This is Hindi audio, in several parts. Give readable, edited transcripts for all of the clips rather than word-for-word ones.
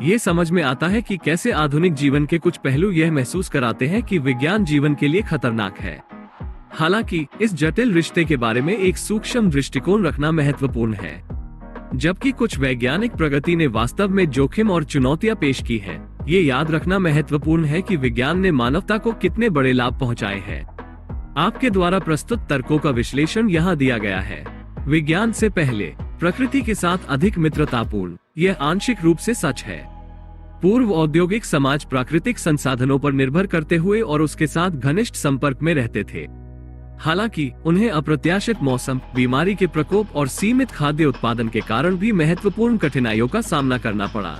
ये समझ में आता है कि कैसे आधुनिक जीवन के कुछ पहलू यह महसूस कराते हैं कि विज्ञान जीवन के लिए खतरनाक है। हालांकि इस जटिल रिश्ते के बारे में एक सूक्ष्म दृष्टिकोण रखना महत्वपूर्ण है। जबकि कुछ वैज्ञानिक प्रगति ने वास्तव में जोखिम और चुनौतियां पेश की हैं, ये याद रखना महत्वपूर्ण है कि विज्ञान ने मानवता को कितने बड़े लाभ पहुंचाए हैं। आपके द्वारा प्रस्तुत तर्कों का विश्लेषण यहाँ दिया गया है। विज्ञान से पहले प्रकृति के साथ अधिक मित्रतापूर्ण, यह आंशिक रूप से सच है। पूर्व औद्योगिक समाज प्राकृतिक संसाधनों पर निर्भर करते हुए और उसके साथ घनिष्ठ संपर्क में रहते थे। हालांकि उन्हें अप्रत्याशित मौसम, बीमारी के प्रकोप और सीमित खाद्य उत्पादन के कारण भी महत्वपूर्ण कठिनाइयों का सामना करना पड़ा।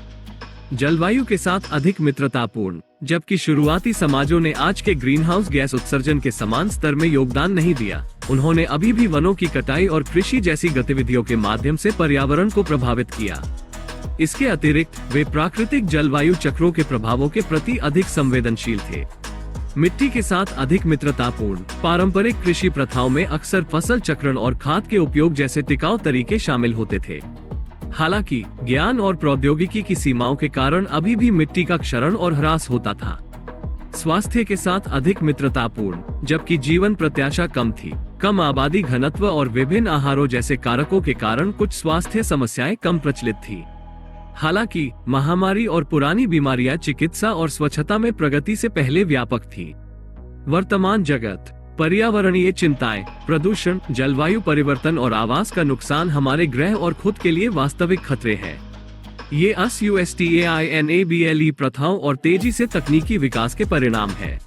जलवायु के साथ अधिक मित्रतापूर्ण, जबकि शुरुआती समाजों ने आज के ग्रीनहाउस गैस उत्सर्जन के समान स्तर में योगदान नहीं दिया, उन्होंने अभी भी वनों की कटाई और कृषि जैसी गतिविधियों के माध्यम से पर्यावरण को प्रभावित किया। इसके अतिरिक्त वे प्राकृतिक जलवायु चक्रों के प्रभावों के प्रति अधिक संवेदनशील थे। मिट्टी के साथ अधिक मित्रतापूर्ण, पारंपरिक कृषि प्रथाओं में अक्सर फसल चक्रण और खाद के उपयोग जैसे टिकाऊ तरीके शामिल होते थे। हालांकि ज्ञान और प्रौद्योगिकी की सीमाओं के कारण अभी भी मिट्टी का क्षरण और ह्रास होता था। स्वास्थ्य के साथ अधिक मित्रतापूर्ण, जबकि जीवन प्रत्याशा कम थी, कम आबादी घनत्व और विभिन्न आहारों जैसे कारकों के कारण कुछ स्वास्थ्य समस्याएं कम प्रचलित थी। हालांकि महामारी और पुरानी बीमारियां चिकित्सा और स्वच्छता में प्रगति से पहले व्यापक थी। वर्तमान जगत, पर्यावरणीय चिंताएं, प्रदूषण, जलवायु परिवर्तन और आवास का नुकसान हमारे ग्रह और खुद के लिए वास्तविक खतरे हैं। ये SUSTAINABLE प्रथाओं और तेजी से तकनीकी विकास के परिणाम है।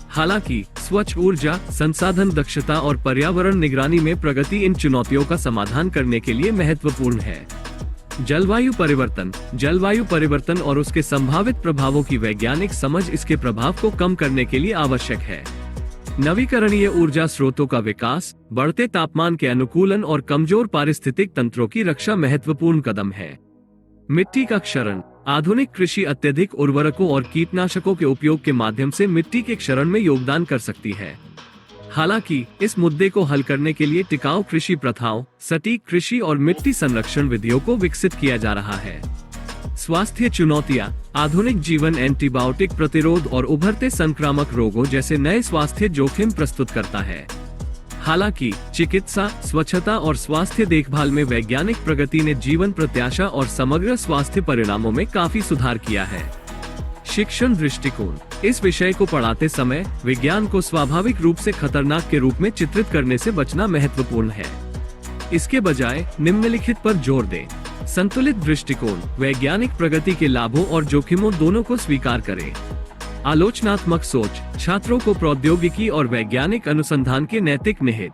हालांकि स्वच्छ ऊर्जा, संसाधन दक्षता और पर्यावरण निगरानी में प्रगति इन चुनौतियों का समाधान करने के लिए महत्वपूर्ण है। जलवायु परिवर्तन और उसके संभावित प्रभावों की वैज्ञानिक समझ इसके प्रभाव को कम करने के लिए आवश्यक है। नवीकरणीय ऊर्जा स्रोतों का विकास, बढ़ते तापमान के अनुकूलन और कमजोर पारिस्थितिक तंत्रों की रक्षा महत्वपूर्ण कदम है। मिट्टी का क्षरण, आधुनिक कृषि अत्यधिक उर्वरकों और कीटनाशकों के उपयोग के माध्यम से मिट्टी के क्षरण में योगदान कर सकती है। हालांकि इस मुद्दे को हल करने के लिए टिकाऊ कृषि प्रथाओं, सटीक कृषि और मिट्टी संरक्षण विधियों को विकसित किया जा रहा है। स्वास्थ्य चुनौतियां, आधुनिक जीवन एंटीबायोटिक प्रतिरोध और उभरते संक्रामक रोगों जैसे नए स्वास्थ्य जोखिम प्रस्तुत करता है। हालांकि चिकित्सा, स्वच्छता और स्वास्थ्य देखभाल में वैज्ञानिक प्रगति ने जीवन प्रत्याशा और समग्र स्वास्थ्य परिणामों में काफी सुधार किया है। शिक्षण दृष्टिकोण, इस विषय को पढ़ाते समय विज्ञान को स्वाभाविक रूप से खतरनाक के रूप में चित्रित करने से बचना महत्वपूर्ण है। इसके बजाय निम्नलिखित पर जोर दें। संतुलित दृष्टिकोण, वैज्ञानिक प्रगति के लाभों और जोखिमों दोनों को स्वीकार करें। आलोचनात्मक सोच, छात्रों को प्रौद्योगिकी और वैज्ञानिक अनुसंधान के नैतिक निहित